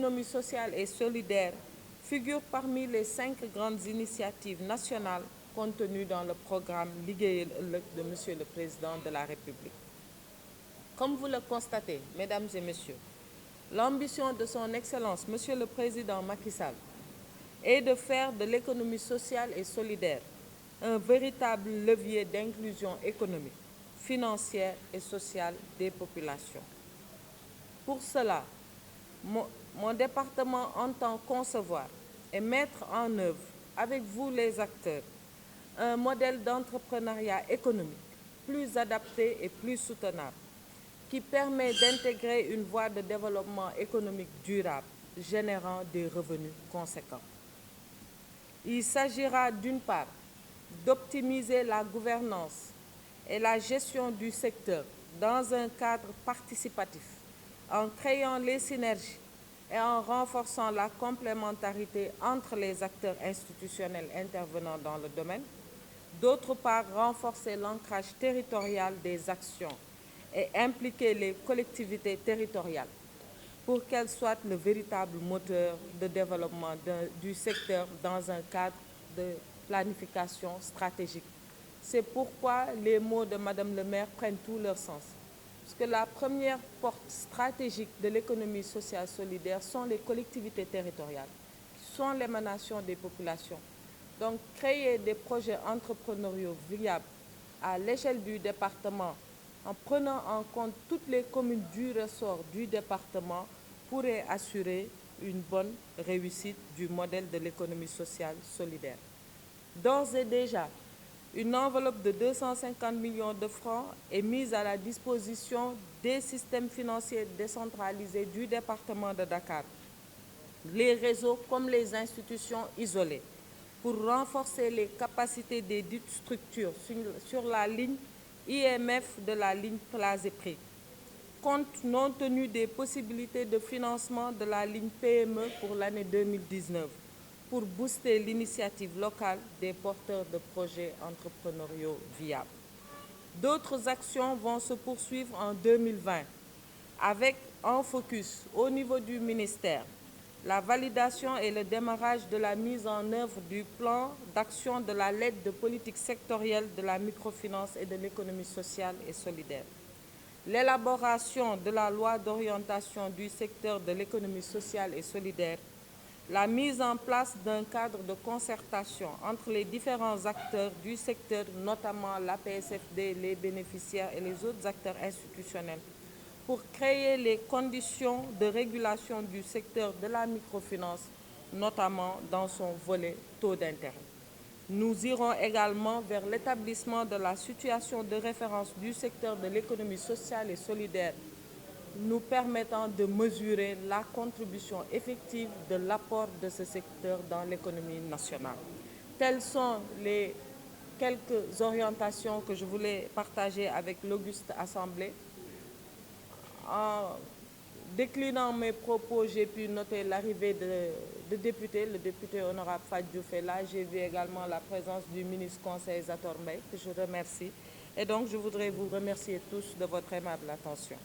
l'économie sociale et solidaire figure parmi les 5 grandes initiatives nationales contenues dans le programme Liggéeyal ëllëg de Monsieur le Président de la République. Comme vous le constatez, Mesdames et Messieurs, l'ambition de son Excellence, Monsieur le Président Macky Sall, est de faire de l'économie sociale et solidaire un véritable levier d'inclusion économique, financière et sociale des populations. Pour cela, mon département entend concevoir et mettre en œuvre, avec vous les acteurs, un modèle d'entrepreneuriat économique plus adapté et plus soutenable, qui permet d'intégrer une voie de développement économique durable, générant des revenus conséquents. Il s'agira d'une part d'optimiser la gouvernance et la gestion du secteur dans un cadre participatif, en créant les synergies et en renforçant la complémentarité entre les acteurs institutionnels intervenant dans le domaine. D'autre part, renforcer l'ancrage territorial des actions et impliquer les collectivités territoriales pour qu'elles soient le véritable moteur de développement du secteur dans un cadre de planification stratégique. C'est pourquoi les mots de Madame le maire prennent tout leur sens. Parce que la première porte stratégique de l'économie sociale solidaire sont les collectivités territoriales, qui sont l'émanation des populations. Donc, créer des projets entrepreneuriaux viables à l'échelle du département, en prenant en compte toutes les communes du ressort du département, pourrait assurer une bonne réussite du modèle de l'économie sociale solidaire. D'ores et déjà, une enveloppe de 250 millions de francs est mise à la disposition des systèmes financiers décentralisés du département de Dakar, les réseaux comme les institutions isolées, pour renforcer les capacités des dites structures sur la ligne IMF de la ligne Plasépris, compte non tenu des possibilités de financement de la ligne PME pour l'année 2019, pour booster l'initiative locale des porteurs de projets entrepreneuriaux viables. D'autres actions vont se poursuivre en 2020, avec en focus au niveau du ministère la validation et le démarrage de la mise en œuvre du plan d'action de la lettre de politique sectorielle de la microfinance et de l'économie sociale et solidaire. L'élaboration de la loi d'orientation du secteur de l'économie sociale et solidaire, la mise en place d'un cadre de concertation entre les différents acteurs du secteur, notamment la PSFD, les bénéficiaires et les autres acteurs institutionnels, pour créer les conditions de régulation du secteur de la microfinance, notamment dans son volet taux d'intérêt. Nous irons également vers l'établissement de la situation de référence du secteur de l'économie sociale et solidaire, nous permettant de mesurer la contribution effective de l'apport de ce secteur dans l'économie nationale. Telles sont les quelques orientations que je voulais partager avec l'auguste Assemblée. En déclinant mes propos, j'ai pu noter l'arrivée de députés, le député honorable Fatou Diouf est là. J'ai vu également la présence du ministre conseil Zator Mbaye, que je remercie. Et donc, je voudrais vous remercier tous de votre aimable attention.